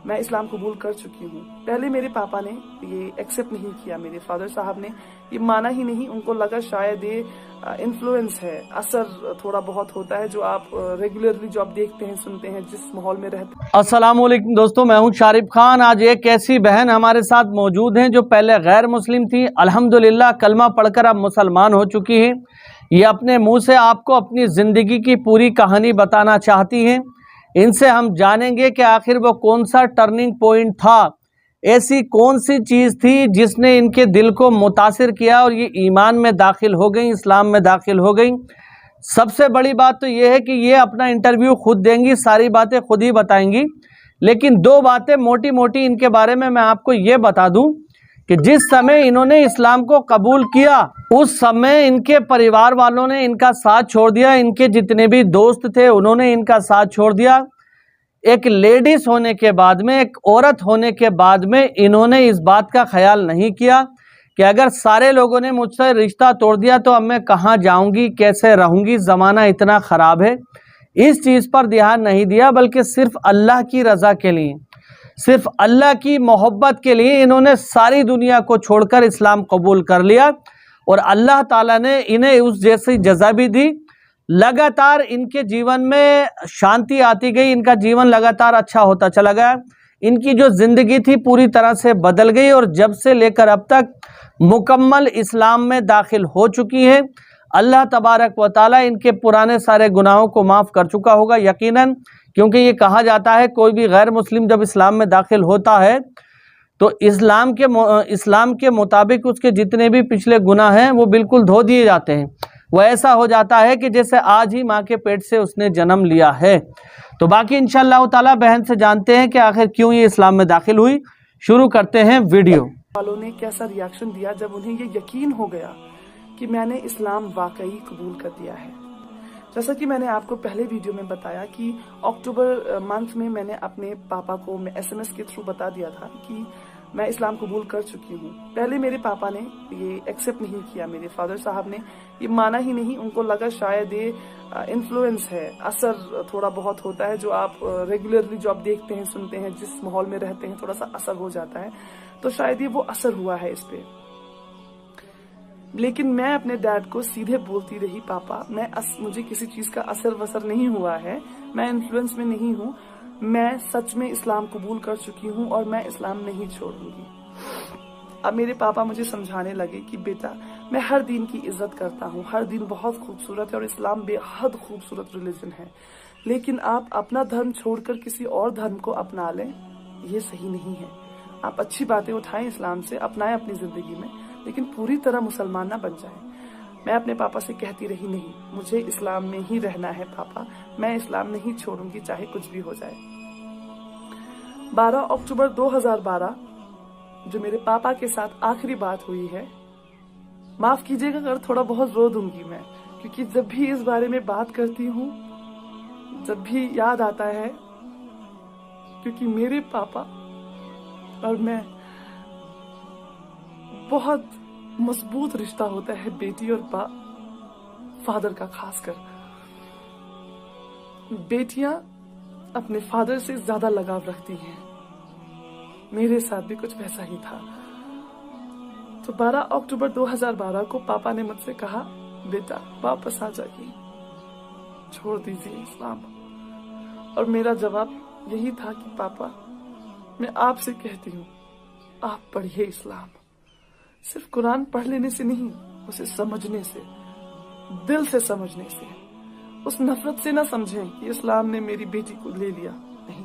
मैं इस्लाम कबूल कर चुकी हूँ। पहले मेरे पापा ने ये एक्सेप्ट नहीं किया, मेरे फादर साहब ने ये माना ही नहीं। उनको लगा शायद ये इन्फ्लुएंस है, असर थोड़ा बहुत होता है जो आप रेगुलरली जो आप देखते हैं सुनते हैं जिस माहौल में रहते हैं। अस्सलाम वालेकुम दोस्तों, मैं हूं शारिफ खान। आज एक ऐसी बहन हमारे साथ मौजूद हैं जो पहले गैर मुस्लिम थी, अल्हम्दुलिल्लाह कलमा पढ़कर अब मुसलमान हो चुकी हैं। ये अपने मुंह से आपको अपनी ज़िंदगी की पूरी कहानी बताना चाहती हैं। इनसे हम जानेंगे कि आखिर वो कौन सा टर्निंग पॉइंट था, ऐसी कौन सी चीज़ थी जिसने इनके दिल को मुतासिर किया और ये ईमान में दाखिल हो गई, इस्लाम में दाखिल हो गई। सबसे बड़ी बात तो ये है कि ये अपना इंटरव्यू खुद देंगी, सारी बातें खुद ही बताएंगी। लेकिन दो बातें मोटी मोटी इनके बारे में मैं आपको ये बता दूं कि जिस समय इन्होंने इस्लाम को कबूल किया उस समय इनके परिवार वालों ने इनका साथ छोड़ दिया, इनके जितने भी दोस्त थे उन्होंने इनका साथ छोड़ दिया। एक लेडीज होने के बाद में, एक औरत होने के बाद में इन्होंने इस बात का ख्याल नहीं किया कि अगर सारे लोगों ने मुझसे रिश्ता तोड़ दिया तो अब मैं कहाँ जाऊंगी, कैसे रहूंगी, ज़माना इतना ख़राब है। इस चीज़ पर ध्यान नहीं दिया, बल्कि सिर्फ अल्लाह की रज़ा के लिए, सिर्फ अल्लाह की मोहब्बत के लिए इन्होंने सारी दुनिया को छोड़कर इस्लाम कबूल कर लिया। और अल्लाह ताला ने इन्हें उस जैसी जज़ा भी दी। लगातार इनके जीवन में शांति आती गई, इनका जीवन लगातार अच्छा होता चला गया। इनकी जो ज़िंदगी थी पूरी तरह से बदल गई और जब से लेकर अब तक मुकम्मल इस्लाम में दाखिल हो चुकी है। अल्लाह तबारक व तआला इनके पुराने सारे गुनाहों को माफ़ कर चुका होगा यकीनन, क्योंकि ये कहा जाता है कोई भी गैर मुस्लिम जब इस्लाम में दाखिल होता है तो इस्लाम के मुताबिक उसके जितने भी पिछले गुनाह हैं वो बिल्कुल धो दिए जाते हैं। वो ऐसा हो जाता है कि जैसे आज ही माँ के पेट से उसने जन्म लिया है। तो बाकी इंशाअल्लाह ताला बहन से जानते हैं कि आखिर क्यों ये इस्लाम में दाखिल हुई। शुरू करते हैं वीडियो। वालों ने कैसा रिएक्शन दिया जब उन्हें ये यकीन हो गया कि मैंने इस्लाम वाकई कबूल कर लिया है। जैसा कि मैंने आपको पहले वीडियो में बताया कि अक्टूबर मंथ में मैंने अपने पापा को SMS के थ्रू बता दिया था कि मैं इस्लाम कबूल कर चुकी हूँ। पहले मेरे पापा ने ये एक्सेप्ट नहीं किया, मेरे फादर साहब ने ये माना ही नहीं। उनको लगा शायद ये इन्फ्लुएंस है, असर थोड़ा बहुत होता है जो आप रेगुलरली जो आप देखते हैं सुनते हैं जिस माहौल में रहते हैं थोड़ा सा असर हो जाता है, तो शायद ये वो असर हुआ है इस पे। लेकिन मैं अपने डैड को सीधे बोलती रही, पापा मुझे किसी चीज का असर वसर नहीं हुआ है, मैं इन्फ्लुएंस में नहीं हूँ, मैं सच में इस्लाम कबूल कर चुकी हूँ और मैं इस्लाम नहीं छोड़ूंगी। अब मेरे पापा मुझे समझाने लगे कि बेटा मैं हर दिन की इज्जत करता हूँ, हर दिन बहुत खूबसूरत है और इस्लाम बेहद खूबसूरत रिलीजन है, लेकिन आप अपना धर्म छोड़कर किसी और धर्म को अपना लें, ये सही नहीं है। आप अच्छी बातें उठाएं इस्लाम से, अपनाएं अपनी जिंदगी में, लेकिन पूरी तरह मुसलमान ना बन जाएं। मैं अपने पापा से कहती रही, नहीं मुझे इस्लाम में ही रहना है पापा, मैं इस्लाम नहीं छोड़ूंगी चाहे कुछ भी हो जाए। 12 अक्टूबर 2012 जो मेरे पापा के साथ आखिरी बात हुई है, माफ कीजिएगा अगर थोड़ा बहुत रो दूंगी मैं, क्योंकि जब भी इस बारे में बात करती हूँ, जब भी याद आता है, क्योंकि मेरे पापा और मैं बहुत मजबूत रिश्ता होता है बेटी और फादर का। खासकर बेटियां अपने फादर से ज्यादा लगाव रखती हैं, मेरे साथ भी कुछ वैसा ही था। तो 12 अक्टूबर 2012 को पापा ने मुझसे कहा, बेटा वापस आ जाइए, छोड़ दीजिए इस्लाम। और मेरा जवाब यही था कि पापा मैं आपसे कहती हूँ, आप पढ़िए इस्लाम। सिर्फ कुरान पढ़ लेने से नहीं, उसे समझने से, दिल से समझने से, उस नफरत से ना समझें कि इस्लाम ने मेरी बेटी को ले लिया, नहीं।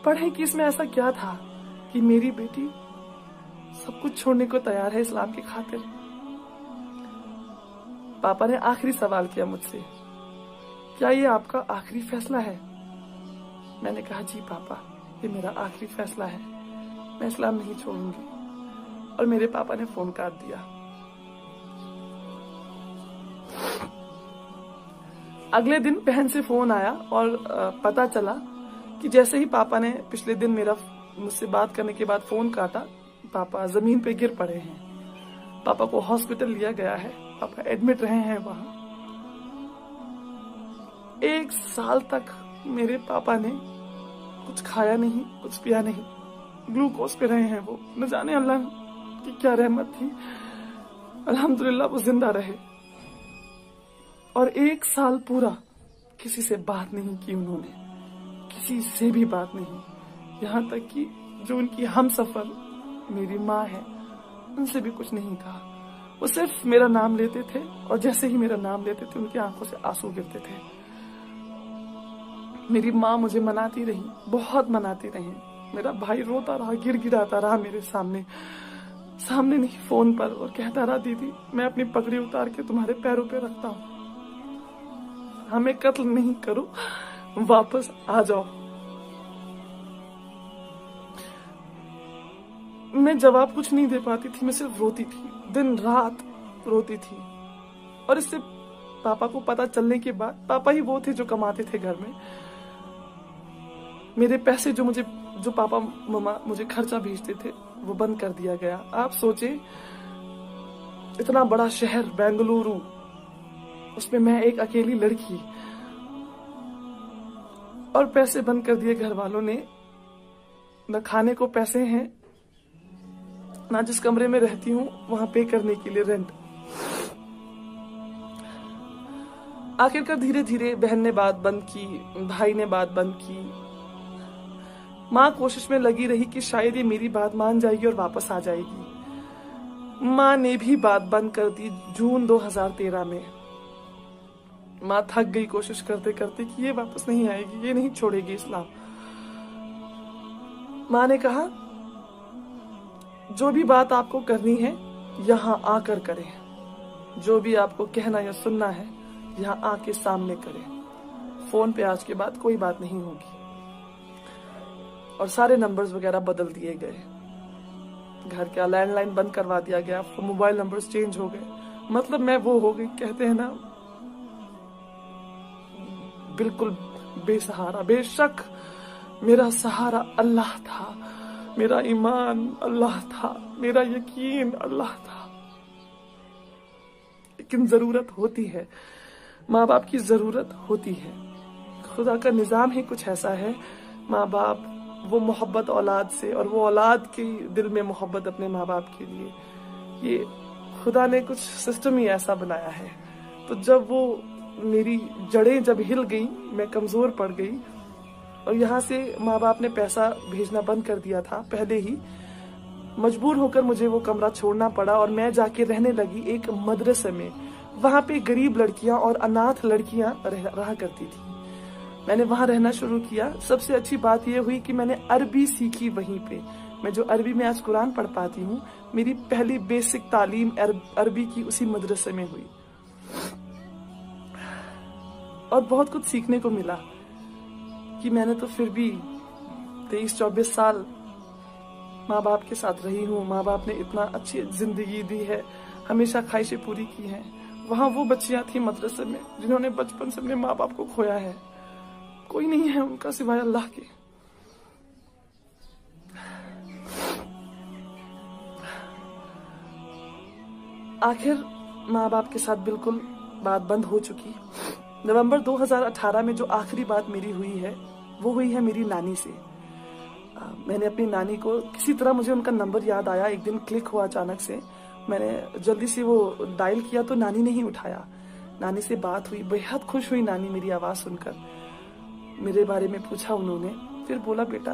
पढ़ें कि इसमें ऐसा क्या था कि मेरी बेटी सब कुछ छोड़ने को तैयार है इस्लाम की खातिर। पापा ने आखिरी सवाल किया मुझसे, क्या ये आपका आखिरी फैसला है? मैंने कहा, जी पापा ये मेरा आखिरी फैसला है, मैं इस्लाम नहीं छोड़ूंगी। और मेरे पापा ने फोन काट दिया। अगले दिन बहन से फोन आया और पता चला कि जैसे ही पापा ने पिछले दिन मुझसे बात करने के बाद फोन काटा, पापा जमीन पे गिर पड़े हैं। पापा को हॉस्पिटल लिया गया है, पापा एडमिट रहे हैं वहां। 1 साल तक मेरे पापा ने कुछ खाया नहीं, कुछ पिया नहीं, ग्लूकोज पे रहे हैं वो। न जाने अल्लाह की क्या रहमत थी, अल्हम्दुलिल्लाह वो जिंदा रहे। और 1 साल पूरा किसी से बात नहीं की उन्होंने, किसी से भी बात नहीं। यहाँ तक कि जो उनकी हमसफर मेरी माँ है, उनसे भी कुछ नहीं कहा। वो सिर्फ मेरा नाम लेते थे और जैसे ही मेरा नाम लेते थे उनकी आंखों से आंसू गिरते थे। मेरी माँ मुझे मनाती रही, बहुत मनाती रही। मेरा भाई रोता रहा, गिड़गिड़ाता रहा मेरे सामने नहीं फोन पर, और कहता रहा दीदी मैं अपनी पगड़ी उतार के तुम्हारे पैरों पे रखता हूँ, हमें कत्ल नहीं करो, वापस आ जाओ। मैं जवाब कुछ नहीं दे पाती थी, मैं सिर्फ रोती थी, दिन रात रोती थी। और इससे पापा को पता चलने के बाद, पापा ही वो थे जो कमाते थे घर में, मेरे पैसे जो पापा मम्मा मुझे खर्चा भेजते थे वो बंद कर दिया गया। आप सोचे, इतना बड़ा शहर बेंगलुरु, उसमें मैं एक अकेली लड़की, और पैसे बंद कर दिए घर वालों ने। न खाने को पैसे हैं, ना जिस कमरे में रहती हूँ वहां पे करने के लिए रेंट। आखिरकार धीरे धीरे बहन ने बात बंद की, भाई ने बात बंद की। माँ कोशिश में लगी रही कि शायद ये मेरी बात मान जाएगी और वापस आ जाएगी। माँ ने भी बात बंद कर दी जून 2013 में। माँ थक गई कोशिश करते करते कि ये वापस नहीं आएगी, ये नहीं छोड़ेगी इस्लाम। माँ ने कहा जो भी बात आपको करनी है यहाँ आकर करें, जो भी आपको कहना या सुनना है यहाँ आके सामने करें, फोन पे आज के बाद कोई बात नहीं होगी। और सारे नंबर्स वगैरह बदल दिए गए, घर का लैंडलाइन बंद करवा दिया गया, मोबाइल नंबर्स चेंज हो गए। मतलब मैं वो हो गई, कहते हैं ना, बिल्कुल बेसहारा। बेशक मेरा सहारा अल्लाह था, मेरा ईमान अल्लाह था, मेरा यकीन अल्लाह था। लेकिन जरूरत होती है, माँ बाप की जरूरत होती है। खुदा का निजाम ही कुछ ऐसा है, माँ बाप वो मोहब्बत औलाद से, और वो औलाद के दिल में मोहब्बत अपने माँ बाप के लिए, ये खुदा ने कुछ सिस्टम ही ऐसा बनाया है। तो जब वो मेरी जड़ें जब हिल गई, मैं कमजोर पड़ गई, और यहाँ से माँ बाप ने पैसा भेजना बंद कर दिया था पहले ही, मजबूर होकर मुझे वो कमरा छोड़ना पड़ा और मैं जाके रहने लगी एक मदरसे में। वहाँ पे गरीब लड़कियां और अनाथ लड़कियां रहा करती थी। मैंने वहाँ रहना शुरू किया। सबसे अच्छी बात यह हुई कि मैंने अरबी सीखी वहीं पे। मैं जो अरबी में आज कुरान पढ़ पाती हूँ, मेरी पहली बेसिक तालीम अरबी की उसी मदरसे में हुई, और बहुत कुछ सीखने को मिला कि मैंने तो फिर भी 23-24 साल माँ बाप के साथ रही हूँ। माँ बाप ने इतना अच्छी जिंदगी दी है, हमेशा ख्वाहिशें पूरी की हैं। वहाँ वो बच्चियां थी मदरसे में जिन्होंने बचपन से अपने माँ बाप को खोया है, कोई नहीं है उनका सिवाय अल्लाह के। आखिर माँ बाप के साथ बिल्कुल बात बंद हो चुकी। नवंबर 2018 में जो आखिरी बात मेरी हुई है वो हुई है मेरी नानी से। मैंने अपनी नानी को, किसी तरह मुझे उनका नंबर याद आया, एक दिन क्लिक हुआ अचानक से। मैंने जल्दी से वो डायल किया तो नानी ने ही उठाया। नानी से बात हुई, बेहद खुश हुई नानी मेरी आवाज़ सुनकर। मेरे बारे में पूछा उन्होंने, फिर बोला बेटा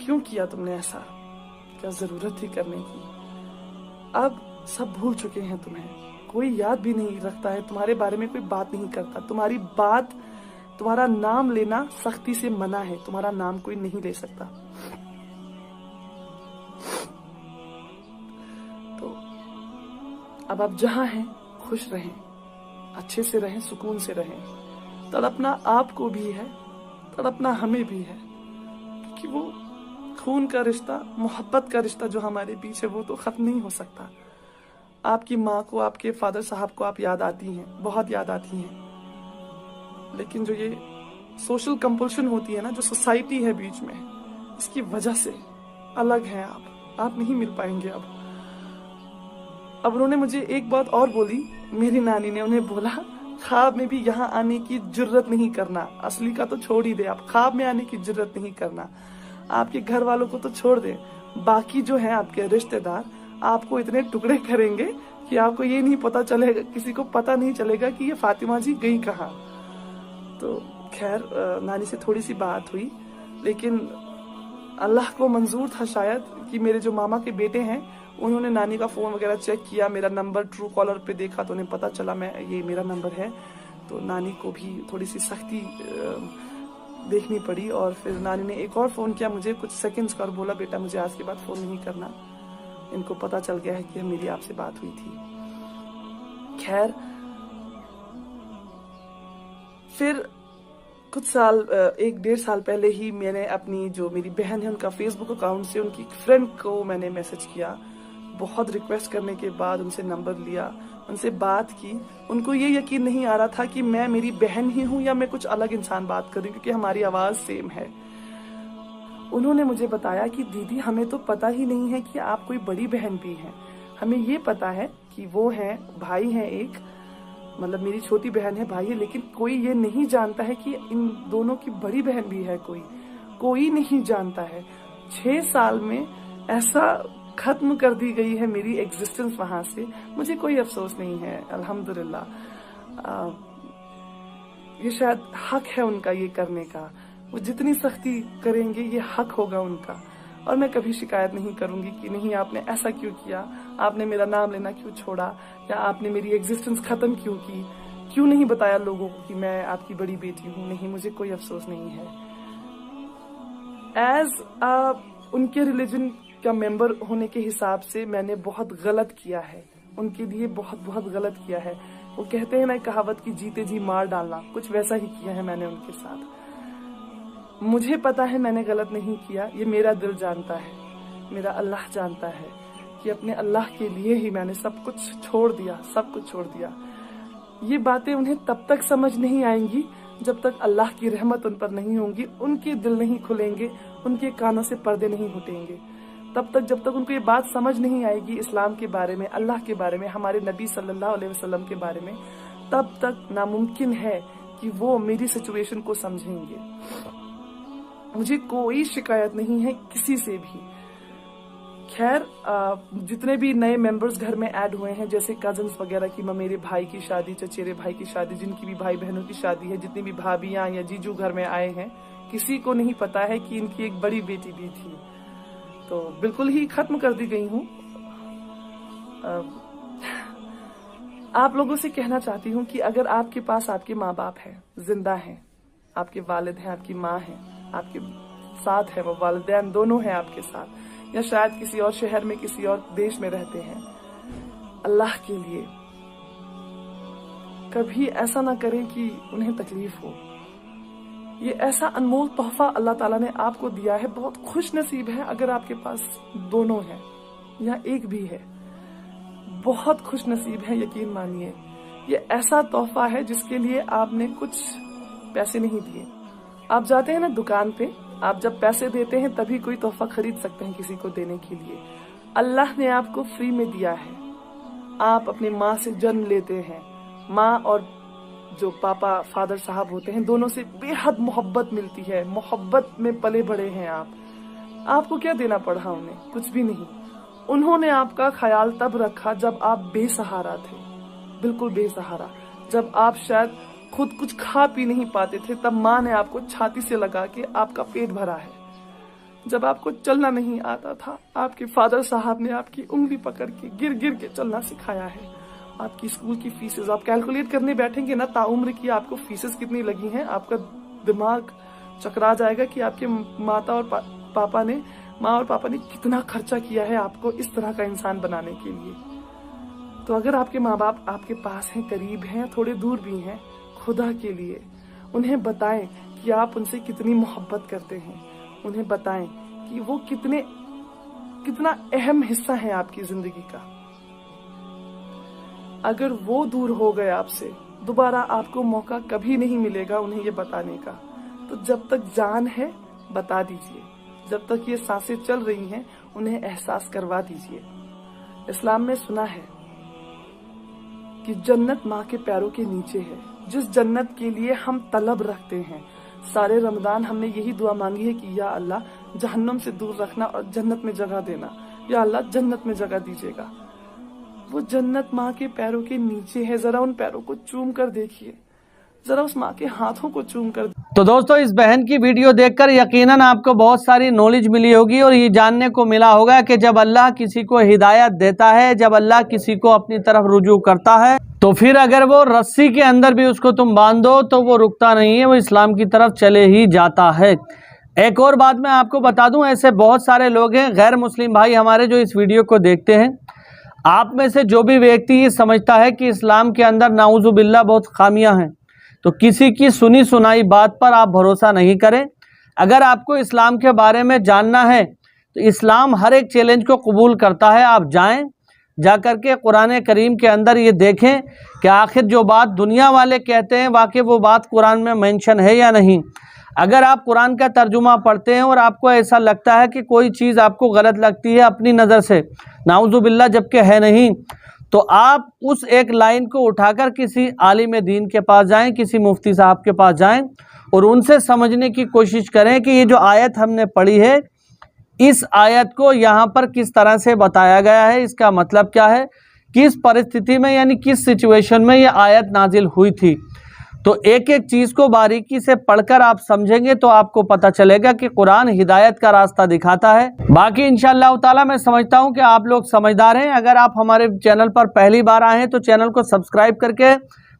क्यों किया तुमने ऐसा, क्या ज़रूरत थी करने की। अब सब भूल चुके हैं तुम्हें, कोई याद भी नहीं रखता है, तुम्हारे बारे में कोई बात नहीं करता। तुम्हारा नाम लेना सख्ती से मना है, तुम्हारा नाम कोई नहीं ले सकता। तो अब आप जहां हैं खुश रहें, अच्छे से रहें, सुकून से रहें। तड़पना आपको भी है, तड़पना हमें भी है, क्योंकि वो खून का रिश्ता, मोहब्बत का रिश्ता जो हमारे बीच है वो तो खत्म नहीं हो सकता। आपकी माँ को, आपके फादर साहब को आप याद आती हैं, बहुत याद आती हैं, लेकिन जो ये सोशल कंपल्शन होती है ना, जो सोसाइटी है बीच में, इसकी वजह से अलग हैं आप नहीं मिल पाएंगे। अब उन्होंने मुझे एक बात और बोली, मेरी नानी ने उन्हें बोला ख्वाब में भी यहाँ आने की जुर्रत नहीं करना। असली का तो छोड़ ही दे, आप ख्वाब में आने की जुर्रत नहीं करना। आपके घर वालों को तो छोड़ दे, बाकी जो है आपके रिश्तेदार आपको इतने टुकड़े करेंगे कि आपको ये नहीं पता चलेगा, किसी को पता नहीं चलेगा कि ये फातिमा जी गई कहाँ। तो खैर नानी से थोड़ी सी बात हुई, लेकिन अल्लाह को मंजूर था शायद कि मेरे जो मामा के बेटे हैं उन्होंने नानी का फ़ोन वगैरह चेक किया, मेरा नंबर ट्रू कॉलर पे देखा तो उन्हें पता चला ये मेरा नंबर है। तो नानी को भी थोड़ी सी सख्ती देखनी पड़ी और फिर नानी ने एक और फ़ोन किया मुझे कुछ सेकंड्स का और बोला बेटा मुझे आज के बाद फ़ोन नहीं करना, इनको पता चल गया है कि मेरी आपसे बात हुई थी। खैर फिर कुछ साल 1-1.5 साल पहले ही मैंने अपनी जो मेरी बहन है उनका फेसबुक अकाउंट से उनकी फ्रेंड को मैंने मैसेज किया। बहुत रिक्वेस्ट करने के बाद उनसे नंबर लिया, उनसे बात की। उनको ये यकीन नहीं आ रहा था कि मैं मेरी बहन ही हूँ या मैं कुछ अलग इंसान बात कर रही हूँ, क्योंकि हमारी आवाज़ सेम है। उन्होंने मुझे बताया कि दीदी हमें तो पता ही नहीं है कि आप कोई बड़ी बहन भी हैं। हमें ये पता है कि वो हैं, भाई हैं एक, मतलब मेरी छोटी बहन है, भाई है, लेकिन कोई ये नहीं जानता है कि इन दोनों की बड़ी बहन भी है। कोई नहीं जानता है। 6 साल में ऐसा खत्म कर दी गई है मेरी एग्जिस्टेंस वहां से। मुझे कोई अफसोस नहीं है, अल्हम्दुलिल्लाह। ये शायद हक है उनका ये करने का। वो जितनी सख्ती करेंगे ये हक होगा उनका, और मैं कभी शिकायत नहीं करूंगी कि नहीं आपने ऐसा क्यों किया, आपने मेरा नाम लेना क्यों छोड़ा, या आपने मेरी एग्जिस्टेंस खत्म क्यों की, क्यों नहीं बताया लोगों को कि मैं आपकी बड़ी बेटी हूँ। नहीं, मुझे कोई अफसोस नहीं है। एज उनके रिलीजन का मेंबर होने के हिसाब से मैंने बहुत गलत किया है, उनके लिए बहुत गलत किया है। वो कहते हैं ना कहावत की जीते जी मार डालना, कुछ वैसा ही किया है मैंने उनके साथ। मुझे पता है मैंने गलत नहीं किया, ये मेरा दिल जानता है, मेरा अल्लाह जानता है कि अपने अल्लाह के लिए ही मैंने सब कुछ छोड़ दिया। ये बातें उन्हें तब तक समझ नहीं आएंगी जब तक अल्लाह की रहमत उन पर नहीं होगी, उनके दिल नहीं खुलेंगे, उनके कानों से पर्दे नहीं हटेंगे। तब तक जब तक उनको ये बात समझ नहीं आएगी इस्लाम के बारे में, अल्लाह के बारे में, हमारे नबी सल्लल्लाहु अलैहि वसल्लम के बारे में, तब तक नामुमकिन है कि वो मेरी सिचुएशन को समझेंगे। मुझे कोई शिकायत नहीं है किसी से भी। खैर जितने भी नए मेंबर्स घर में ऐड हुए हैं, जैसे कजन्स वगैरह की, मेरे भाई की शादी, चचेरे भाई की शादी, जिनकी भी भाई बहनों की शादी है, जितनी भी भाभियां या जीजू घर में आए हैं, किसी को नहीं पता है कि इनकी एक बड़ी बेटी भी थी। तो बिल्कुल ही खत्म कर दी गई हूँ। आप लोगों से कहना चाहती हूँ कि अगर आपके पास आपके माँ बाप हैं, जिंदा हैं, आपके वालिद हैं, आपकी माँ है, आपके साथ है, वो वालिदैन दोनों हैं आपके साथ, या शायद किसी और शहर में, किसी और देश में रहते हैं, अल्लाह के लिए कभी ऐसा ना करें कि उन्हें तकलीफ हो। ये ऐसा अनमोल तोहफा अल्लाह ताला ने आपको दिया है। बहुत खुश नसीब है अगर आपके पास दोनों हैं या एक भी है, बहुत खुश नसीब है, यकीन मानिए। ये ऐसा तोहफा है जिसके लिए आपने कुछ पैसे नहीं दिए। आप जाते हैं ना दुकान पे, आप जब पैसे देते हैं तभी कोई तोहफा खरीद सकते हैं किसी को देने के लिए। अल्लाह ने आपको फ्री में दिया है। आप अपनी माँ से जन्म लेते हैं, माँ और जो पापा फादर साहब होते हैं, दोनों से बेहद मोहब्बत मिलती है, मोहब्बत में पले बड़े हैं आप। आपको क्या देना पड़ा उन्हें? कुछ भी नहीं। उन्होंने आपका ख्याल तब रखा जब आप बेसहारा थे, बिल्कुल बेसहारा, जब आप शायद खुद कुछ खा पी नहीं पाते थे, तब माँ ने आपको छाती से लगा के आपका पेट भरा है। जब आपको चलना नहीं आता था, आपके फादर साहब ने आपकी उंगली पकड़ के गिर गिर के चलना सिखाया है। आपकी स्कूल की फीसेस आप कैलकुलेट करने बैठेंगे ना, ताउम्र की आपको फीसेस कितनी लगी हैं, आपका दिमाग चकरा जाएगा कि आपके माँ और पापा ने कितना खर्चा किया है आपको इस तरह का इंसान बनाने के लिए। तो अगर आपके माँ बाप आपके पास हैं, करीब हैं, थोड़े दूर भी हैं, खुदा के लिए उन्हें बताएं कि आप उनसे कितनी मोहब्बत करते हैं। उन्हें बताएं कि वो कितना अहम हिस्सा है आपकी जिंदगी का। अगर वो दूर हो गए आपसे, दोबारा आपको मौका कभी नहीं मिलेगा उन्हें ये बताने का। तो जब तक जान है बता दीजिए, जब तक ये सांसें चल रही हैं उन्हें एहसास करवा दीजिए। इस्लाम में सुना है कि जन्नत माँ के पैरों के नीचे है, जिस जन्नत के लिए हम तलब रखते हैं। सारे रमजान हमने यही दुआ मांगी है कि या अल्लाह जहन्नम से दूर रखना और जन्नत में जगह देना, या अल्लाह जन्नत में जगह दीजिएगा। वो जन्नत माँ के पैरों के नीचे है, जरा उन पैरों को चूम कर देखिए, जरा उस माँ के हाथों को चूम कर। तो दोस्तों, इस बहन की वीडियो देखकर यकीनन आपको बहुत सारी नॉलेज मिली होगी और ये जानने को मिला होगा कि जब अल्लाह किसी को हिदायत देता है, जब अल्लाह किसी को अपनी तरफ रुजू करता है, तो फिर अगर वो रस्सी के अंदर भी उसको तुम बांध दो तो वो रुकता नहीं है, वो इस्लाम की तरफ चले ही जाता है। एक और बात मैं आपको बता दूं, ऐसे बहुत सारे लोग हैं गैर मुस्लिम भाई हमारे जो इस वीडियो को देखते हैं। आप में से जो भी व्यक्ति ये समझता है कि इस्लाम के अंदर नाउजुबिल्लाह बहुत खामियां हैं, तो किसी की सुनी सुनाई बात पर आप भरोसा नहीं करें। अगर आपको इस्लाम के बारे में जानना है तो इस्लाम हर एक चैलेंज को कबूल करता है। आप जाएं, जाकर के कुरान करीम के अंदर ये देखें कि आखिर जो बात दुनिया वाले कहते हैं वाकई वो बात कुरान में मेंशन है या नहीं। अगर आप कुरान का तर्जुमा पढ़ते हैं और आपको ऐसा लगता है कि कोई चीज़ आपको गलत लगती है अपनी नज़र से, नाउजुबिल्लाह जबकि है नहीं, तो आप उस एक लाइन को उठाकर किसी आलिम दीन के पास जाएं, किसी मुफ्ती साहब के पास जाएं और उनसे समझने की कोशिश करें कि ये जो आयत हमने पढ़ी है, इस आयत को यहाँ पर किस तरह से बताया गया है, इसका मतलब क्या है, किस परिस्थिति में यानी किस सिचुएशन में ये आयत नाजिल हुई थी। तो एक एक चीज़ को बारीकी से पढ़कर आप समझेंगे तो आपको पता चलेगा कि कुरान हिदायत का रास्ता दिखाता है। बाकी इंशाअल्लाह ताला मैं समझता हूँ कि आप लोग समझदार हैं। अगर आप हमारे चैनल पर पहली बार आए हैं तो चैनल को सब्सक्राइब करके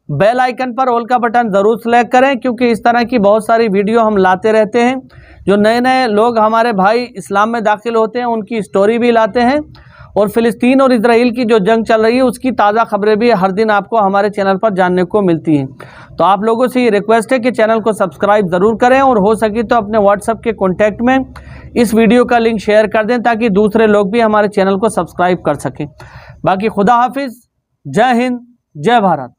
बेल आइकन पर ऑल का बटन ज़रूर सेलेक्ट करें, क्योंकि इस तरह की बहुत सारी वीडियो हम लाते रहते हैं। जो नए नए लोग हमारे भाई इस्लाम में दाखिल होते हैं उनकी स्टोरी भी लाते हैं, और फ़िलिस्तीन और इजराइल की जो जंग चल रही है उसकी ताज़ा खबरें भी हर दिन आपको हमारे चैनल पर जानने को मिलती हैं। तो आप लोगों से ये रिक्वेस्ट है कि चैनल को सब्सक्राइब ज़रूर करें और हो सके तो अपने व्हाट्सएप के कॉन्टैक्ट में इस वीडियो का लिंक शेयर कर दें ताकि दूसरे लोग भी हमारे चैनल को सब्सक्राइब कर सकें। बाकी खुदा हाफिज़, जय हिंद, जय भारत।